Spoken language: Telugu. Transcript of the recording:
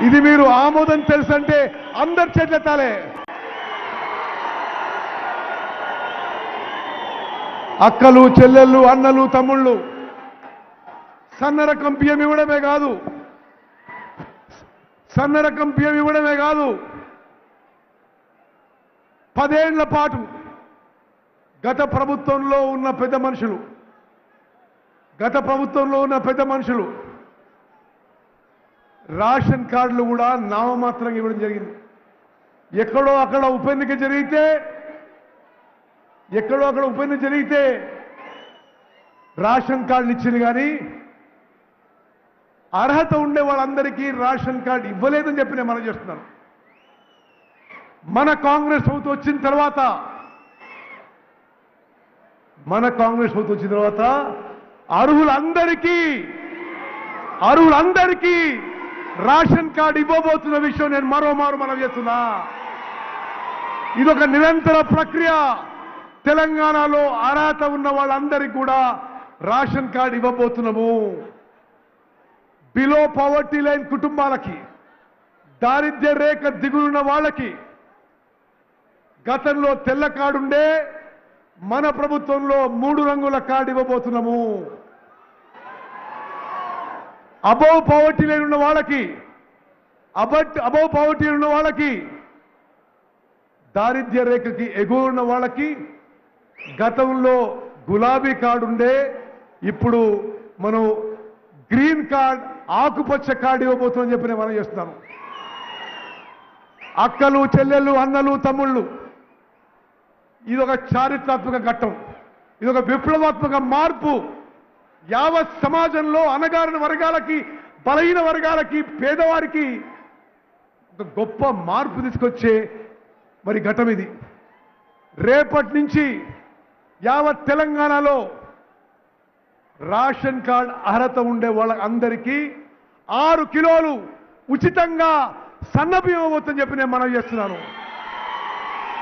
ఇది మీరు ఆమోదం తెలుసంటే అందరి చేతులెత్తాలే. అక్కలు, చెల్లెళ్ళు, అన్నలు, తమ్ముళ్ళు సన్నరకం బియ్యం ఇవ్వడమే కాదు, సన్నరకం బియ్యం ఇవ్వడమే కాదు, 10 ఏళ్ల పాటు గత ప్రభుత్వంలో ఉన్న పెద్ద మనుషులు రేషన్ కార్డులు కూడా నామమాత్రంగా ఇవ్వడం జరిగింది. ఎక్కడో అక్కడ ఉప ఎన్నిక జరిగితే రేషన్ కార్డులు ఇచ్చింది, కానీ అర్హత ఉండే వాళ్ళందరికీ రేషన్ కార్డు ఇవ్వలేదని చెప్పి నేను మనం చేస్తున్నాను. మన కాంగ్రెస్ ప్రభుత్వం వచ్చిన తర్వాత అర్హులందరికీ రేషన్ కార్డు ఇవ్వబోతున్న విషయం నేను మరోమారు మనం చేస్తున్నా. ఇదొక నిరంతర ప్రక్రియ. తెలంగాణలో అర్హత ఉన్న వాళ్ళందరికీ కూడా రేషన్ కార్డు ఇవ్వబోతున్నాము. బిలో పవర్టీ లైన్ కుటుంబాలకి, దారిద్ర్య రేఖ దిగులున్న వాళ్ళకి గతంలో తెల్ల కార్డుండే మన ప్రభుత్వంలో 3 రంగుల కార్డు ఇవ్వబోతున్నాము. అబౌవ్ పవర్టీ లైన్ ఉన్న వాళ్ళకి, దారిద్ర్య రేఖకి ఎగువ ఉన్న వాళ్ళకి గతంలో గులాబీ కార్డు ఉండే, ఇప్పుడు మనం గ్రీన్ కార్డ్, ఆకుపచ్చ కార్డు ఇవ్వబోతుందని చెప్పి నేను మనం చేస్తున్నాను. అక్కలు, చెల్లెళ్ళు, అన్నలు, తమ్ముళ్ళు, ఇదొక చారిత్రాత్మక ఘట్టం, ఇదొక విప్లవాత్మక మార్పు. యావత్ సమాజంలో అణగారిన వర్గాలకి, బలహీన వర్గాలకి, పేదవారికి ఒక గొప్ప మార్పు తీసుకొచ్చే మరి ఘట్టం ఇది. రేపటి నుంచి యావత్ తెలంగాణలో రేషన్ కార్డ్ అర్హత ఉండే వాళ్ళందరికీ 6 కిలోలు ఉచితంగా సన్నబియ్యం ఇవ్వబోతుందని చెప్పి నేను మనం చేస్తున్నాను.